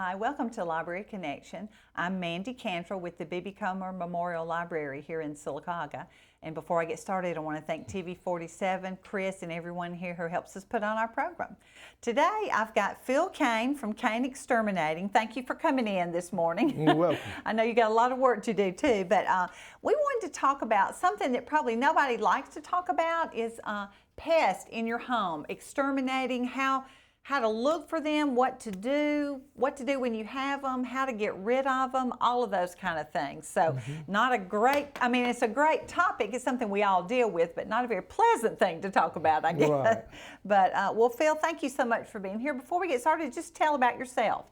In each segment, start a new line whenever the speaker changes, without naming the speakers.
Hi, welcome to Library Connection. I'm Mandy Cantrell with the B.B. Comer Memorial Library here in Sylacauga. And before I get started, I want to thank TV47, Chris, and everyone here who helps us put on our program. Today, I've got Phil Cain from Cain Exterminating. Thank you for coming in this morning.
You're welcome.
I know you got a lot of work to do too, but we wanted to talk about something that probably nobody likes to talk about is pests in your home, exterminating, how to look for them, what to do when you have them, how to get rid of them, all of those kind of things. So it's a great topic. It's something we all deal with, but not a very pleasant thing to talk about, I guess.
Right.
But, well, Phil, thank you so much for being here. Before we get started, just tell about yourself.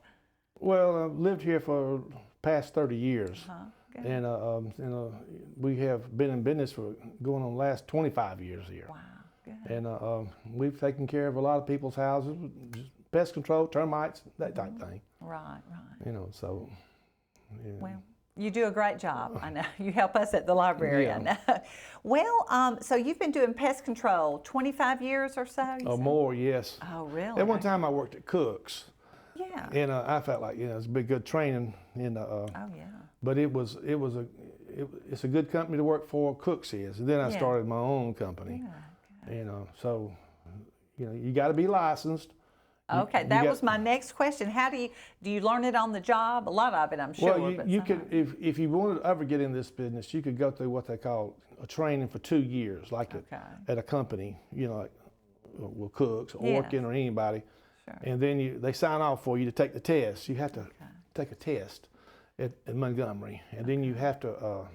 Well, I've lived here for past 30 years.
Good.
And we have been in business for going on the last 25 years here.
Wow. Good.
And we've taken care of a lot of people's houses, just pest control, termites, that type thing.
Right.
So. Yeah.
Well, you do a great job. I know. You help us at the library,
Yeah.
I know. Well, so you've been doing pest control 25 years or so?
Or more, yes.
Oh, really?
At one time I worked at Cook's.
Yeah.
And I felt like, it's been good training.
Oh, yeah.
But it's a good company to work for, Cook's is. And then I started my own company.
Yeah.
So you got to be licensed.
Okay, that was my next question. How do you learn it on the job? A lot of it, I'm sure.
Well, you could, if you wanted to ever get in this business, you could go through what they call a training for 2 years, like at a company, like with Cook's, Orkin, or anybody.
Sure.
And then they sign off for you to take the test. You have to take a test at Montgomery, and then you have to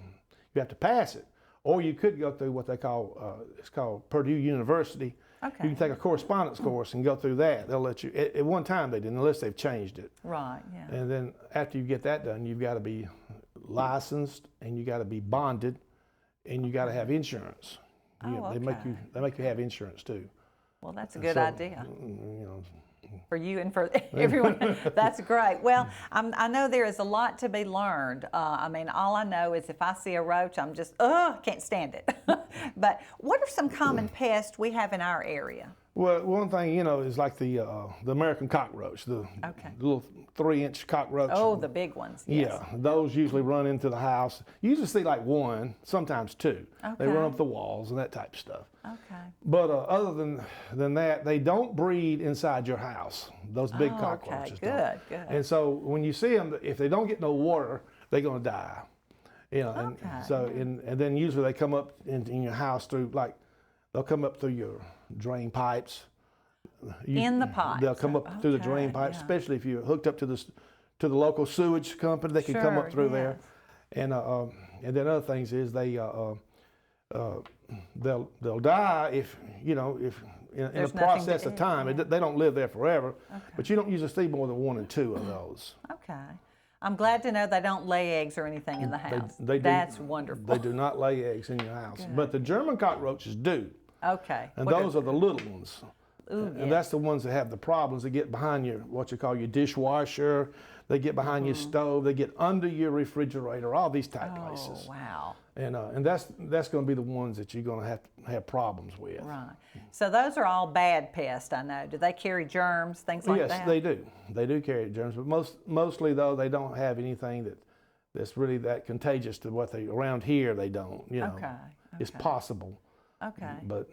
pass it. Or you could go through what they call, it's called Purdue University.
Okay.
You can take a correspondence course and go through that. They'll let you, at one time they didn't, unless they've changed it.
Right, yeah.
And then after you get that done, you've got to be licensed, and you got to be bonded, and you got to have insurance.
Oh,
They make you have insurance too.
Well, that's a good idea.
You know,
For you and for everyone. That's great. Well, I know there is a lot to be learned. All I know is if I see a roach, I'm just, can't stand it. But what are some common pests we have in our area?
Well, one thing, is like the American cockroach, the little 3-inch cockroach.
Oh, the big ones. Yes.
Yeah, those usually run into the house. You usually see like one, sometimes two.
Okay.
They run up the walls and that type of stuff.
Okay.
But other than that, they don't breed inside your house. Those big cockroaches.
Okay, good.
And so when you see them, if they don't get no water, they're going to die. And then usually they come up in your house through they'll come up through your drain pipes.
In the pipes.
They'll come up through the drain pipes, especially if you're hooked up to the local sewage company. They can come up through there, and then other things is they'll die if in a process of time. They don't live there forever, but you don't usually see more than 1 or 2 of those.
Okay. I'm glad to know they don't lay eggs or anything in the house. That's wonderful.
They do not lay eggs in your house, but the German cockroaches do.
Okay.
And those are the little ones.
Ooh,
and that's the ones that have the problems. They get behind what you call your dishwasher. They get behind your stove. They get under your refrigerator. All these type places.
Oh, wow.
And that's going to be the ones that you're going to have problems with.
Right. So those are all bad pests, I know. Do they carry germs, things like that?
Yes, they do. They do carry germs, but mostly though they don't have anything that's really that contagious to what around here they don't.
Okay.
It's possible.
Okay.
But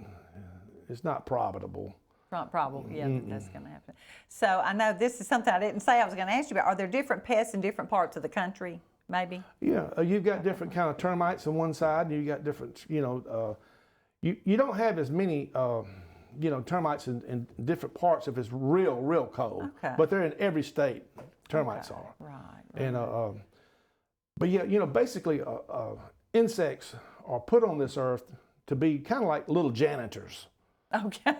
it's not probable.
Not probable, that's going to happen. So I know this is something I didn't say I was going to ask you about. Are there different pests in different parts of the country, maybe?
Yeah, you've got different kind of termites on one side, and you got different, you don't have as many, termites in different parts if it's real cold.
Okay.
But they're in every state, termites are.
Right.
And, but yeah, basically insects are put on this earth to be kind of like little janitors.
Okay.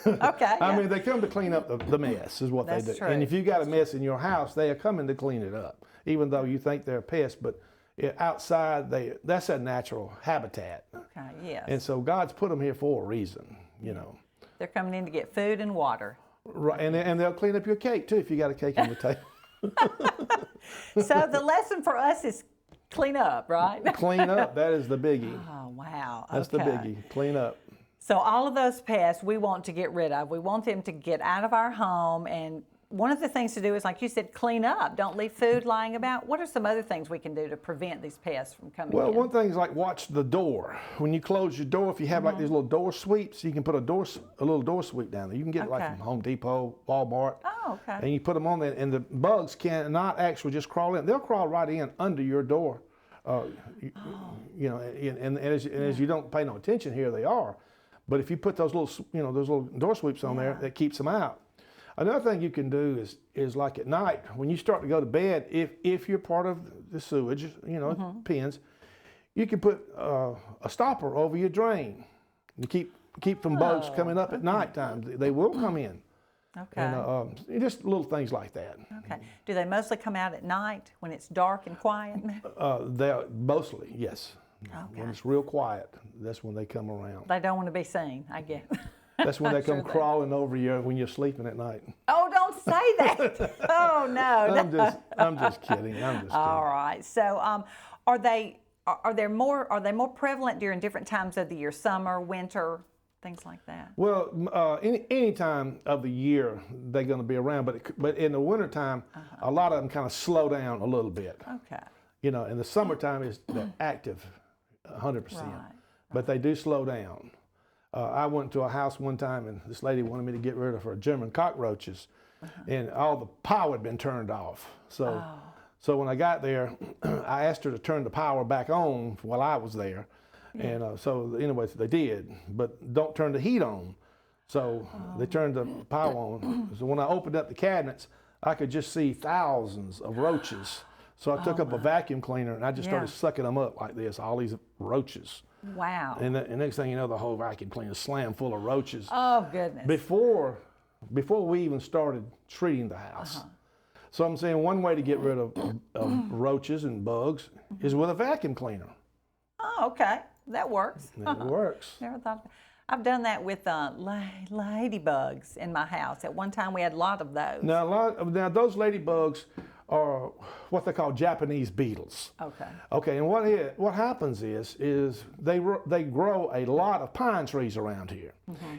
Okay.
I mean, they come to clean up the mess, is what they do.
True.
And if you got a mess in your house, they are coming to clean it up, even though you think they're a pest. But outside, that's a natural habitat.
Okay. Yes.
And so God's put them here for a reason,
They're coming in to get food and water.
Right. And they'll clean up your cake too if you got a cake on the table.
So the lesson for us is clean up, right?
Clean up. That is the biggie.
Oh, wow.
That's the biggie. Clean up.
So all of those pests we want to get rid of. We want them to get out of our home and one of the things to do is, like you said, clean up. Don't leave food lying about. What are some other things we can do to prevent these pests from coming in?
Well, one thing is like watch the door. When you close your door, if you have like these little door sweeps, you can put a little door sweep down there. You can get it like from Home Depot, Walmart.
Oh, okay.
And you put them on there, and the bugs cannot actually just crawl in. They'll crawl right in under your door. You know, and as you don't pay no attention, here they are. But if you put those little door sweeps on there, that keeps them out. Another thing you can do is like at night when you start to go to bed, if you're part of the sewage, pens, you can put a stopper over your drain to keep from bugs coming up at nighttime. They will come in.
Okay.
And just little things like that.
Okay. Do they mostly come out at night when it's dark and quiet?
They're mostly, yes.
Okay.
When it's real quiet, that's when they come around.
They don't want to be seen, I guess.
That's when they come crawling over you when you're sleeping at night.
Oh, don't say that. Oh, no.
I'm just kidding.
All right. So, are they more prevalent during different times of the year, summer, winter, things like that?
Well, any time of the year they're going to be around, but in the wintertime, a lot of them kind of slow down a little bit.
Okay.
You know, in the summertime they're active, 100%,
Right.
but they do slow down. I went to a house one time, and this lady wanted me to get rid of her German cockroaches, and all the power had been turned off. So when I got there, I asked her to turn the power back on while I was there. And so anyway, they did, but don't turn the heat on. So they turned the power on. So when I opened up the cabinets, I could just see thousands of roaches. So I took up a vacuum cleaner and I just started sucking them up like this, all these roaches.
Wow.
And the next thing you know, the whole vacuum cleaner slammed full of roaches.
Oh, goodness.
Before we even started treating the house. So I'm saying one way to get rid of roaches and bugs is with a vacuum cleaner.
Oh, okay. That works.
It works.
Never thought of it. I've done that with ladybugs in my house. At one time, we had a lot of those.
Now those ladybugs are what they call Japanese beetles.
Okay.
Okay, and what happens is they grow a lot of pine trees around here,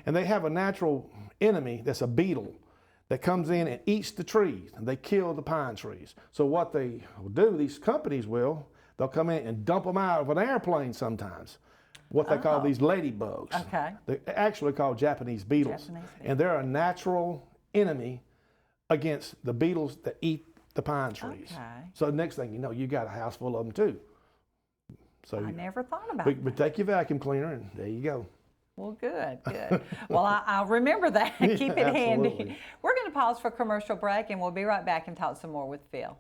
and they have a natural enemy that's a beetle that comes in and eats the trees, and they kill the pine trees. So what they will do, these companies they'll come in and dump them out of an airplane sometimes. What they call these ladybugs.
Okay.
They're actually called Japanese beetles. And they're a natural enemy against the beetles that eat the pine trees.
Okay.
So next thing you know, you got a house full of them too. So
I never thought about that.
but take your vacuum cleaner and there you go.
Well, good. Well, I'll remember that. Keep it handy.
Absolutely.
We're going to pause for a commercial break, and we'll be right back and talk some more with Phil.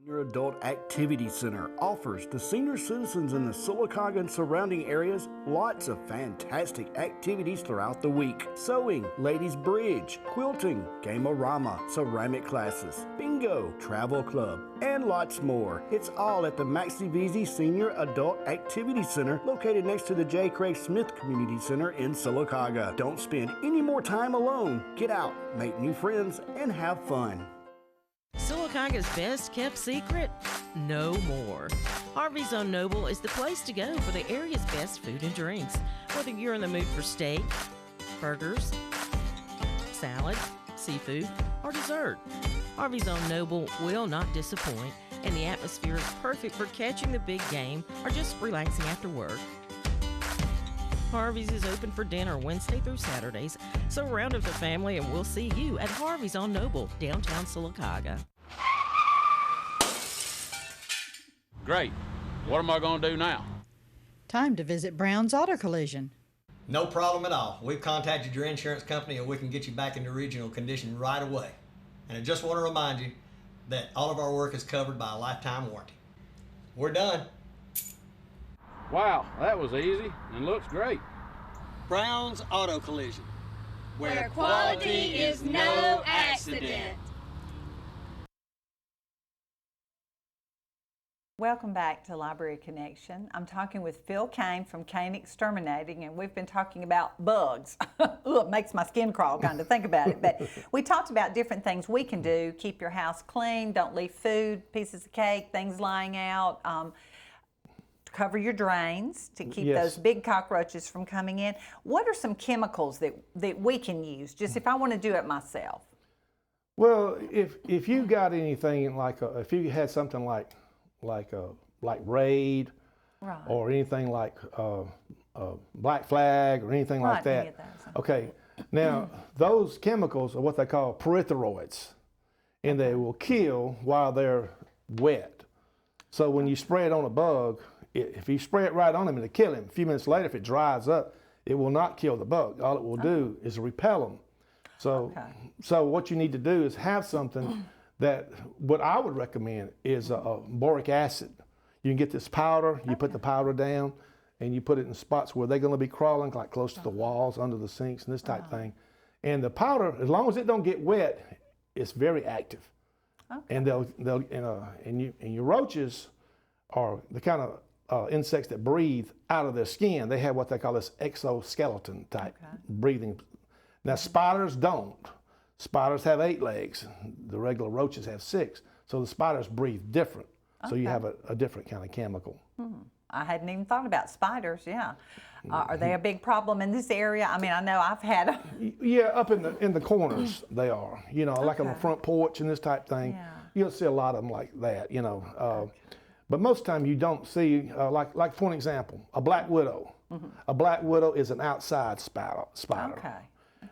Senior Adult Activity Center offers the senior citizens in the Sylacauga and surrounding areas lots of fantastic activities throughout the week. Sewing, ladies bridge, quilting, game-o-rama, ceramic classes, bingo, travel club, and lots more. It's all at the Maxie Veazey Senior Adult Activity Center located next to the J. Craig Smith Community Center in Sylacauga. Don't spend any more time alone. Get out, make new friends, and have fun.
Sylacauga's best kept secret? No more. Harvey's on Noble is the place to go for the area's best food and drinks. Whether you're in the mood for steak, burgers, salad, seafood, or dessert, Harvey's on Noble will not disappoint, and the atmosphere is perfect for catching the big game or just relaxing after work. Harvey's is open for dinner Wednesday through Saturdays, so round up the family and we'll see you at Harvey's on Noble, downtown Sylacauga.
Great. What am I going to do now?
Time to visit Brown's Auto Collision.
No problem at all. We've contacted your insurance company and we can get you back into original condition right away. And I just want to remind you that all of our work is covered by a lifetime warranty. We're done.
Wow, that was easy and looks great.
Brown's Auto Collision.
Where quality is no accident.
Welcome back to Library Connection. I'm talking with Phil Cain from Cain Exterminating, and we've been talking about bugs. It makes my skin crawl kind of think about it. But we talked about different things we can do. Keep your house clean, don't leave food, pieces of cake, things lying out. cover your drains to keep
Yes.
those big cockroaches from coming in. What are some chemicals that we can use, just if I want to do it myself?
Well, if you got anything like if you had something like Raid,
Right.
or anything like Black Flag or anything like
Right, any
that.
of those.
Okay, now those chemicals are what they call pyrethroids, and they will kill while they're wet. So when you spray it on a bug, if you spray it right on him, it'll kill him. A few minutes later, if it dries up, it will not kill the bug. All it will do is repel them. So, so what you need to do is have something that, what I would recommend is boric acid. You can get this powder, you put the powder down, and you put it in spots where they're going to be crawling, like close to the walls, under the sinks, and this type thing. And the powder, as long as it don't get wet, it's very active. Okay. And and your roaches are the kind of insects that breathe out of their skin. They have what they call this exoskeleton type breathing. Now spiders don't. Spiders have 8 legs. The regular roaches have 6. So the spiders breathe different. So you have a different kind of chemical.
I hadn't even thought about spiders. Yeah, are they a big problem in this area? I mean, I know I've had.
Yeah, up in the corners they are. You know, like on the front porch and this type thing.
Yeah.
You'll see a lot of them like that. You know, but most of the time you don't see like for an example, a black widow. A black widow is an outside spider.
Okay.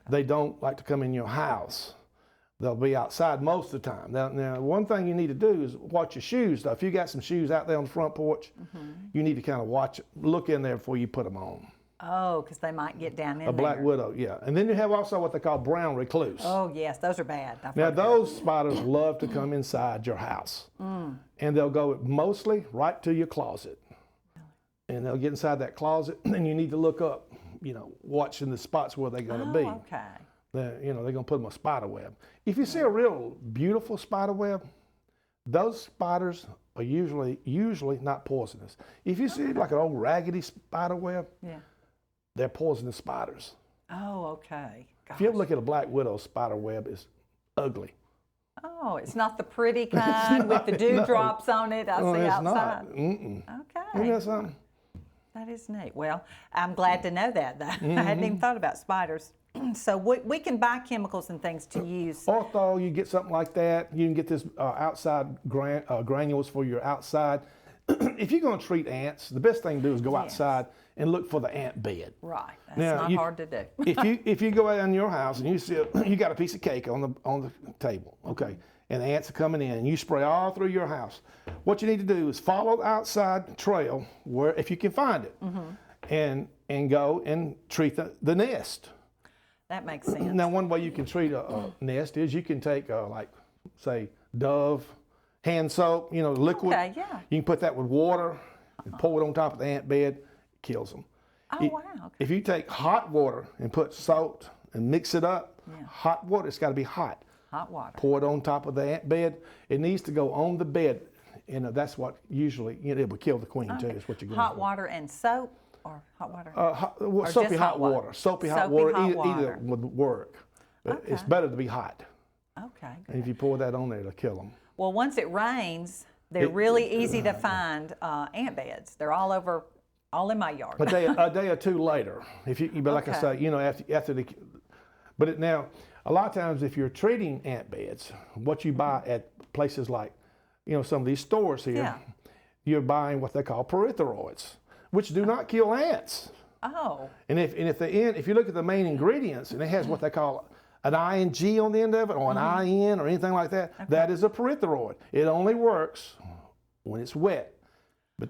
They don't like to come in your house. They'll be outside most of the time. Now, one thing you need to do is watch your shoes. If you got some shoes out there on the front porch, you need to kind of look in there before you put them on.
Oh, because they might get down in there.
A black widow, yeah. And then you have also what they call brown recluse.
Oh, yes, those are bad.
Now, those spiders love to come inside your house. And they'll go mostly right to your closet. And they'll get inside that closet, and you need to look up, you know, watching the spots where they're going to be.
Okay.
They're going to put them on a spider web. If you see a real beautiful spider web, those spiders are usually not poisonous. If you see like an old raggedy spider web, they're poisonous spiders.
Oh, okay. Gosh.
If you ever look at a black widow spider web, it's ugly.
Oh, it's not the pretty kind with the dewdrops on it I see
it's
outside.
not. Mm-mm.
Okay.
Isn't that something?
That is neat. Well, I'm glad to know that. I hadn't even thought about spiders. So we can buy chemicals and things to use.
Although you get something like that, you can get this outside granules for your outside. If you're going to treat ants, the best thing to do is go outside and look for the ant bed.
Right. That's
Now,
not hard to do.
if you go out in your house and you see you got a piece of cake on the table, okay, and the ants are coming in, and you spray all through your house. What you need to do is follow the outside trail where, if you can find it, and go and treat the nest.
That makes sense.
Now, one way you can treat a nest is you can take like, say, Dove hand soap, you know, liquid.
Okay, yeah.
You can put that with water and pour it on top of the ant bed. It kills them.
Oh, wow. Okay.
If you take hot water and put salt and mix it up, hot water, it's got to be hot.
Hot water.
Pour it on top of the ant bed. It needs to go on the bed. And that's what usually, it will kill the queen too, is what you're going to
Hot water and soap? Or hot water?
Soapy
just
hot
hot
water.
water?
Soapy hot
Soapy
water.
hot
Either
water.
would work. But it's better to be hot.
Okay.
And if you pour that on there, it'll kill them.
Well, once it rains, they're really easy to find ant beds. They're all over, all in my yard.
A day or two later, if you but like I say, you know, after the, but now a lot of times if you're treating ant beds, what you buy at places like, you know, some of these stores here, you're buying what they call pyrethroids, which do not kill ants.
Oh.
And if you look at the main ingredients, and it has what they call an ing on the end of it, or an in, or anything like that, that is a pyrethroid. It only works when it's wet. But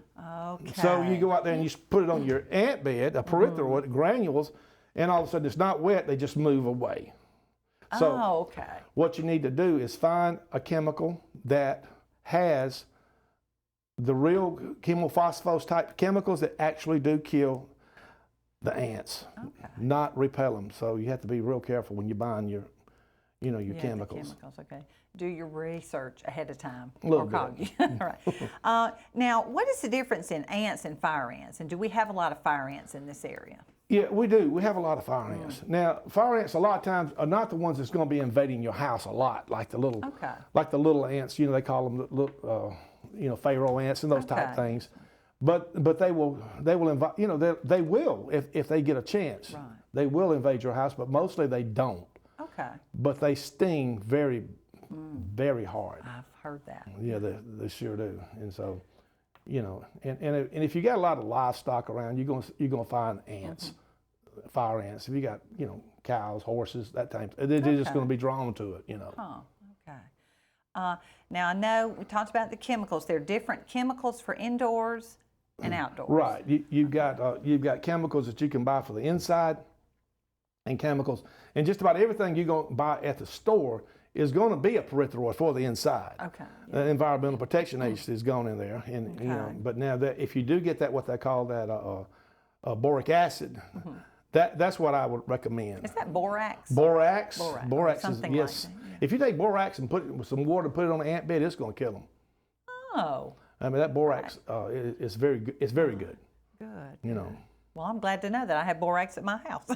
so you go out there and you put it on your ant bed, a pyrethroid, granules, and all of a sudden it's not wet, they just move away. So what you need to do is find a chemical that has the real chemophosphorus type chemicals that actually do kill the ants, not repel them. So you have to be real careful when you're buying your, you know, your chemicals.
Okay. Do your research ahead of time.
A little
or call
bit.
you. Right. Now, what is the difference in ants and fire ants? And do we have a lot of fire ants in this area?
Yeah, we do. We have a lot of fire ants. Now, fire ants a lot of times are not the ones that's going to be invading your house a lot, like the little ants. You know, they call them, you know, pharaoh ants and those type things. But they will invite, you know, they will if they get a chance.
Right.
They will invade your house, but mostly they don't.
Okay.
But they sting very, very hard.
I've heard that.
Yeah, they sure do. And so, you know, and if you got a lot of livestock around, you're gonna find ants, fire ants. If you got, you know, cows, horses, that type, they're just gonna be drawn to it, you know.
Huh. Okay. Now I know we talked about the chemicals. There are different chemicals for indoors and outdoors.
Right. You've got chemicals that you can buy for the inside, and chemicals, and just about everything you're going to buy at the store is going to be a pyrethroid for the inside.
Okay.
The Environmental Protection Agency has gone in there, and you know. But now that if you do get that, what they call that boric acid, that's what I would recommend.
Is that borax?
Borax.
Borax
Is
something
yes.
like that, yeah.
If you take borax and put it with some water, put it on an ant bed, it's going to kill them.
Oh.
I mean that borax is very good. It's very good.
Good.
You know.
Well, I'm glad to know that I have borax at my house.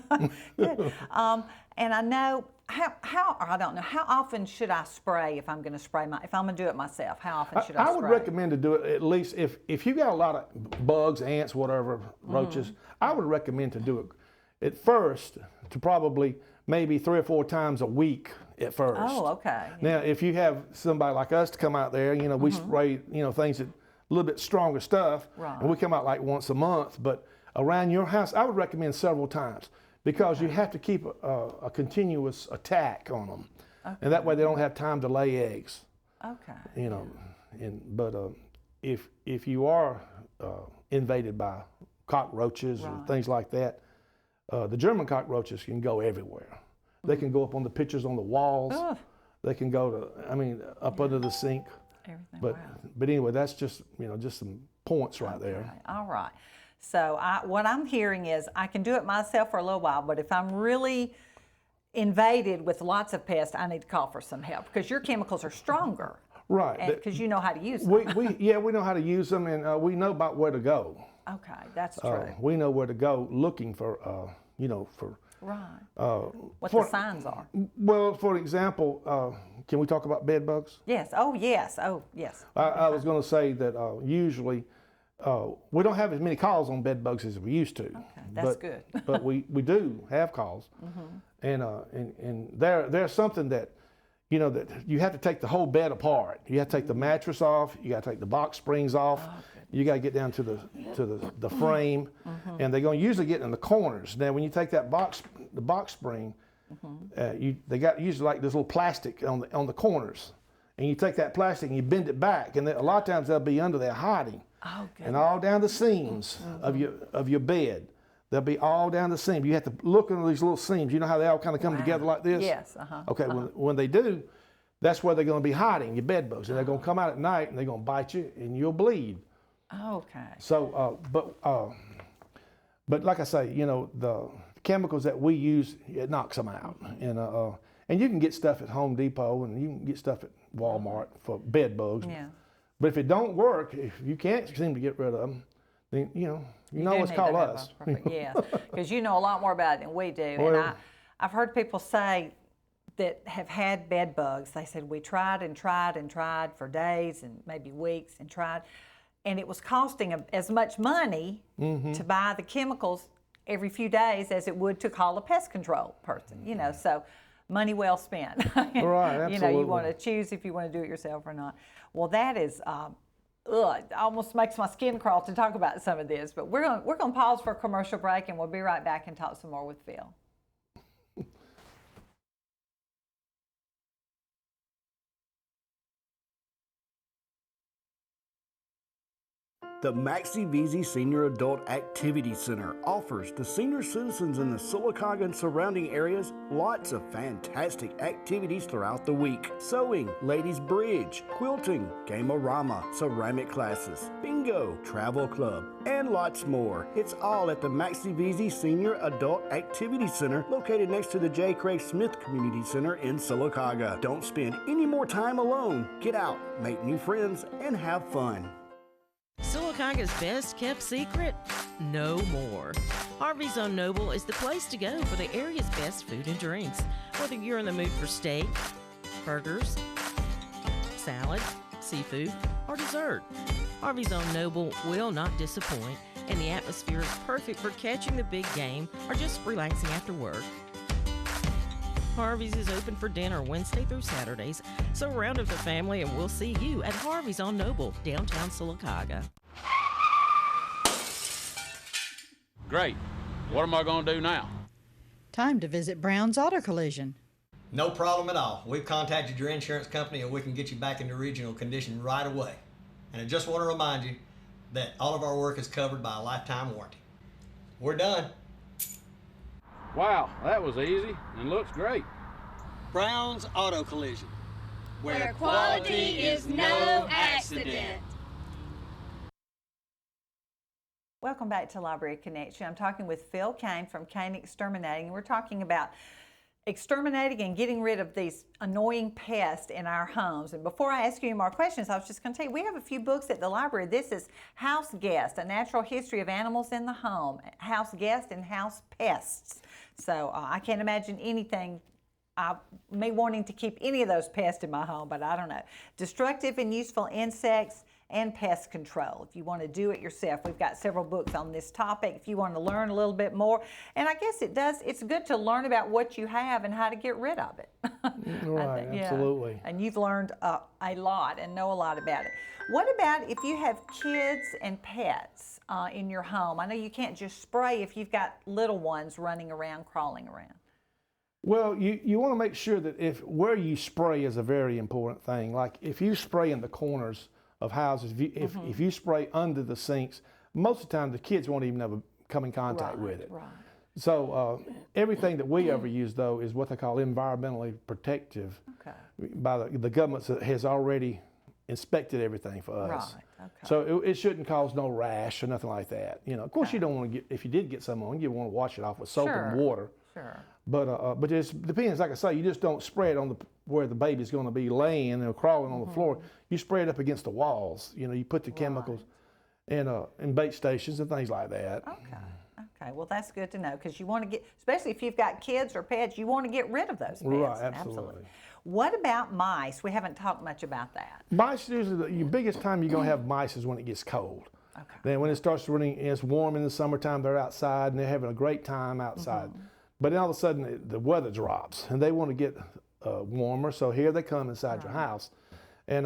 Good. And I know I don't know, how often should I spray if I'm going to spray if I'm going to do it myself? How often should I spray?
I would recommend to do it at least if you got a lot of bugs, ants, whatever, roaches. I would recommend to do it at first to probably maybe 3 or 4 times a week at first.
Oh, okay.
Now, if you have somebody like us to come out there, you know, we spray, you know, things that a little bit stronger stuff, and we come out like once a month. But around your house, I would recommend several times because you have to keep a continuous attack on them, and that way they don't have time to lay eggs.
Okay.
You know, but if you are invaded by cockroaches or things like that, the German cockroaches can go everywhere. They can go up on the pictures on the walls. They can go to, up under the sink.
Everything.
But anyway, that's just, you know, just some points right there.
All right. So what I'm hearing is I can do it myself for a little while, but if I'm really invaded with lots of pests, I need to call for some help because your chemicals are stronger.
Right.
Because you know how to use them.
we know how to use them, and we know about where to go.
Okay, that's true.
We know where to go looking for, you know, for.
Right. What the signs are.
Well, for example, can we talk about bed bugs?
Yes. Oh, yes. Oh, yes.
I was going to say that usually we don't have as many calls on bed bugs as we used to.
Okay, that's good.
But we do have calls, and there's something that, you know, that you have to take the whole bed apart. You have to take the mattress off. You got to take the box springs off. You got to get down to the frame, and they're going to usually get in the corners. Now, when you take the box spring, they got usually like this little plastic on the corners, and you take that plastic and you bend it back, and a lot of times they'll be under there hiding, and all down the seams of your bed. They'll be all down the seam. You have to look into these little seams. You know how they all kind of come together like this?
Yes.
Okay. When they do, that's where they're going to be hiding, your bed bugs, and they're going to come out at night and they're going to bite you, and you'll bleed.
Okay.
So, but like I say, you know, the chemicals that we use, it knocks them out, and you can get stuff at Home Depot and you can get stuff at Walmart for bed bugs.
Yeah.
But if it don't work, if you can't seem to get rid of them, then you know always call us.
Yeah, because you know a lot more about it than we do.
Well,
and I've heard people say that have had bed bugs. They said we tried and tried and tried for days and maybe weeks and tried. And it was costing as much money to buy the chemicals every few days as it would to call a pest control person, you know, so money well spent.
Right, absolutely.
You know, you want to choose if you want to do it yourself or not. Well, that is, it almost makes my skin crawl to talk about some of this, but we're going to pause for a commercial break and we'll be right back and talk some more with Phil.
The Maxie Veazey Senior Adult Activity Center offers the senior citizens in the Sylacauga and surrounding areas lots of fantastic activities throughout the week. Sewing, ladies bridge, quilting, game-o-rama, ceramic classes, bingo, travel club, and lots more. It's all at the Maxie Veazey Senior Adult Activity Center located next to the J. Craig Smith Community Center in Sylacauga. Don't spend any more time alone. Get out, make new friends, and have fun.
Sylacauga's best kept secret? No more. Harvey's on Noble is the place to go for the area's best food and drinks. Whether you're in the mood for steak, burgers, salad, seafood, or dessert. Harvey's on Noble will not disappoint, and the atmosphere is perfect for catching the big game or just relaxing after work. Harvey's is open for dinner Wednesday through Saturdays, so round up the family and we'll see you at Harvey's on Noble, downtown Sylacauga.
Great. What am I going to do now?
Time to visit Brown's Auto Collision.
No problem at all. We've contacted your insurance company and we can get you back into original condition right away. And I just want to remind you that all of our work is covered by a lifetime warranty. We're done.
Wow, that was easy and looks great.
Brown's Auto Collision.
Where quality is no accident.
Welcome back to Library Connection. I'm talking with Phil Cain from Cain Exterminating, and we're talking about exterminating and getting rid of these annoying pests in our homes. And before I ask you any more questions, I was just going to tell you, we have a few books at the library. This is House Guest, A Natural History of Animals in the Home, House Guest and House Pests. So I can't imagine anything, me wanting to keep any of those pests in my home, but I don't know. Destructive and Useful Insects and Pest Control. If you want to do it yourself, we've got several books on this topic. If you want to learn a little bit more, and I guess it's good to learn about what you have and how to get rid of it.
Right,
Yeah.
absolutely.
And you've learned a lot and know a lot about it. What about if you have kids and pets in your home? I know you can't just spray if you've got little ones running around, crawling around.
Well, you want to make sure that where you spray is a very important thing. Like if you spray in the corners of houses, if you spray under the sinks, most of the time the kids won't even ever come in contact with it.
Right.
So everything that we ever use, though, is what they call environmentally protective.
Okay.
By the government that has already inspected everything for us.
Right. Okay.
So it shouldn't cause no rash or nothing like that. You know, of course, you don't want to get, if you did get some on, you want to wash it off with soap and water.
Sure.
But it depends. Like I say, you just don't spray it on where the baby's going to be laying or crawling on the floor. You spray it up against the walls. You know, you put the chemicals in bait stations and things like that.
Okay, well that's good to know, because you want to get, especially if you've got kids or pets, you want to get rid of those pests.
Right, absolutely.
What about mice? We haven't talked much about that.
Mice, usually the biggest time you're going to have mice is when it gets cold.
Okay.
Then when it starts running, it's warm in the summertime, they're outside and they're having a great time outside. But then all of a sudden the weather drops and they want to get warmer, so here they come inside your house. And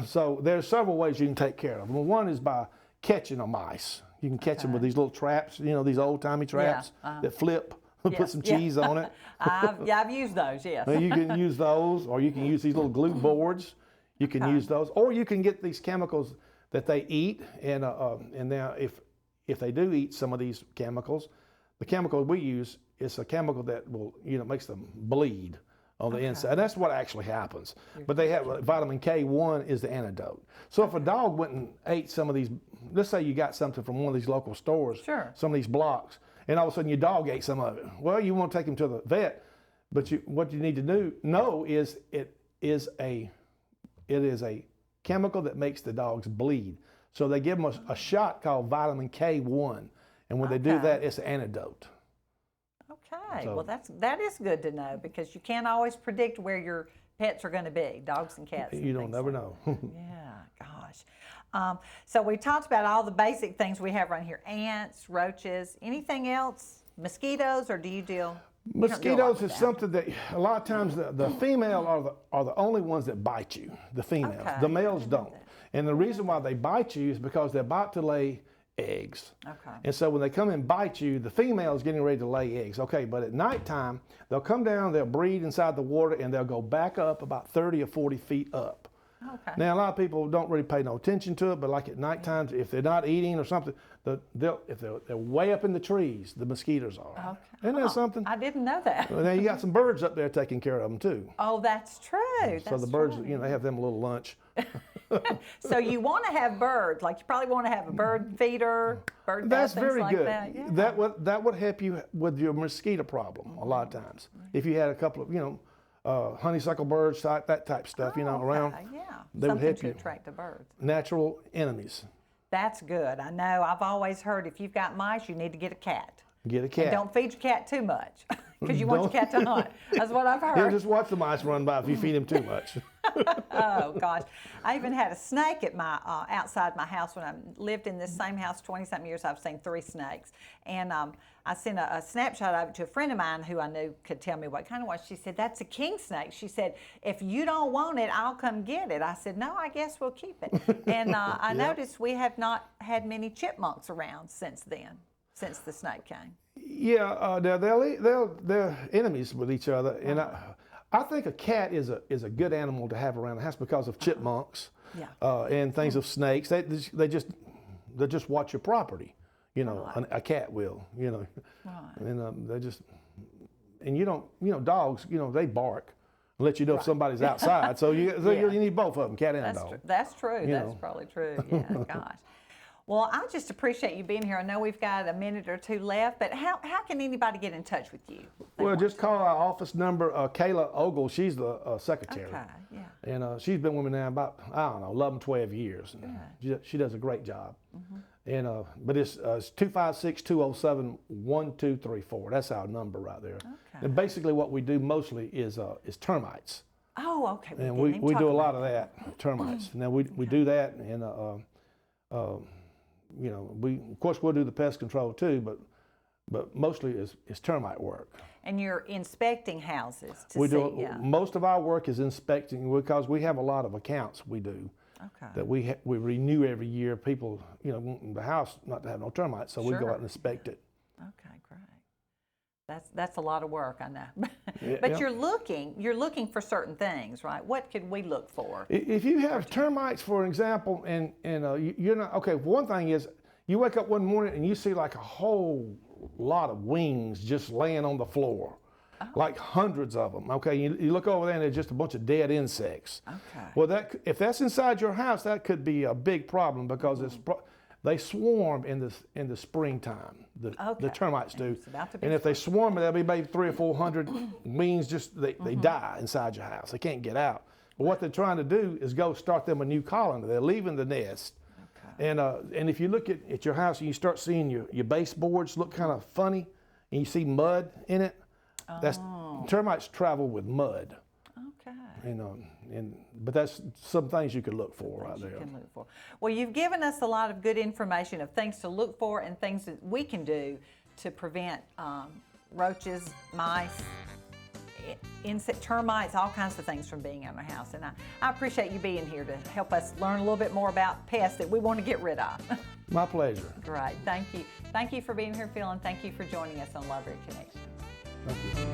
so there's several ways you can take care of them. Well, one is by catching a mice. You can catch them with these little traps, you know, these old-timey traps that flip, put some cheese on it.
I've used those, yes.
You can use those, or you can use these little glue boards. You can use those, or you can get these chemicals that they eat. And now if they do eat some of these chemicals, the chemical we use is a chemical that will, makes them bleed on the inside. And that's what actually happens. But they have vitamin K1 is the antidote. So if a dog went and ate some of these, let's say you got something from one of these local stores, some of these blocks, and all of a sudden your dog ate some of it. Well, you want to take him to the vet, but what you need to know is it is a chemical that makes the dogs bleed. So they give them a shot called vitamin K1, and when they do that, it's an antidote.
Okay, well that is good to know, because you can't always predict where your pets are going to be, dogs and cats.
You don't never know.
Yeah, gosh. So we talked about all the basic things we have around here: ants, roaches, anything else? Mosquitoes, or do you deal?
Mosquitoes is something that a lot of times the female are the only ones that bite you. The females, the males don't. And the reason why they bite you is because they're about to lay eggs. Okay. And so when they come and bite you, the female is getting ready to lay eggs. Okay, but at nighttime, they'll come down, they'll breed inside the water, and they'll go back up about 30 or 40 feet up. Okay. Now, a lot of people don't really pay no attention to it, but like at nighttime, if they're not eating or something, if they're way up in the trees, the mosquitoes are. Okay. Isn't that something?
I didn't know that.
Well, now you got some birds up there taking care of them too.
Oh, that's true.
So the birds, they have them a little lunch.
So you want to have birds, like you probably want to have a bird feeder, bird bath,
that's
things
very
like
good.
that. Yeah.
That would help you with your mosquito problem a lot of times. If you had a couple of honeysuckle birds, that type stuff, around.
Yeah,
they would help
to
you.
attract the birds.
Natural enemies.
That's good. I know. I've always heard if you've got mice, you need to get a cat.
Get a cat.
And don't feed your cat too much, because you want your cat to hunt. That's what I've heard.
Yeah, just watch the mice run by if you feed him too much.
Oh gosh, I even had a snake at my outside my house when I lived in this same house 20-something years. I've seen 3 snakes, and I sent a snapshot of it to a friend of mine who I knew could tell me what kind it was. She said, "That's a king snake." She said, "If you don't want it, I'll come get it." I said, "No, I guess we'll keep it." And I noticed we have not had many chipmunks around since then, since the snake came.
Yeah, they're enemies with each other, and I think a cat is a good animal to have around the house because of chipmunks, and things of snakes. They just watch your property, you know. A cat will, you know, and they just, and you don't, you know, dogs, you know, they bark, and let you know if somebody's outside. So you need both of them, cat and a dog.
That's true. That's probably true. Yeah, gosh. Well, I just appreciate you being here. I know we've got a minute or 2 left, but how can anybody get in touch with you?
Well, just call our office number, Kayla Ogle. She's the secretary.
Okay, yeah.
And she's been with me now about, I don't know, 11, 12 years. And she does a great job. And but it's 256-207-1234. That's our number right there. Okay. And basically what we do mostly is termites.
Oh, okay.
And we do a lot of that, termites. Now we do that, and you know, of course we'll do the pest control too, but mostly is termite work.
And you're inspecting houses to
we
see.
do. Most of our work is inspecting because we have a lot of accounts we do.
Okay.
That we renew every year. People, you know, want the house not to have no termites, so we go out and inspect it.
Okay, great. That's a lot of work, I know. But you're looking for certain things, right? What could we look for?
If you have termites, for example, and you're not okay. One thing is, you wake up one morning and you see like a whole lot of wings just laying on the floor, like hundreds of them. Okay, you look over there and there's just a bunch of dead insects. Okay. Well, if that's inside your house, that could be a big problem because they swarm in the springtime. The termites do, and if they swarm, there'll be maybe 300 or 400 wings. Just they die inside your house. They can't get out. But what they're trying to do is go start them a new colony. They're leaving the nest. Okay. And if you look at your house and you start seeing your baseboards look kind of funny, and you see mud in it, that's termites travel with mud. Okay. But that's some things you could look for right there.
You can look for. Well, you've given us a lot of good information of things to look for and things that we can do to prevent roaches, mice, insect, termites, all kinds of things from being in our house. And I appreciate you being here to help us learn a little bit more about pests that we want to get rid of.
My pleasure.
Great. Thank you. Thank you for being here, Phil, and thank you for joining us on Library Connection.
Thank you.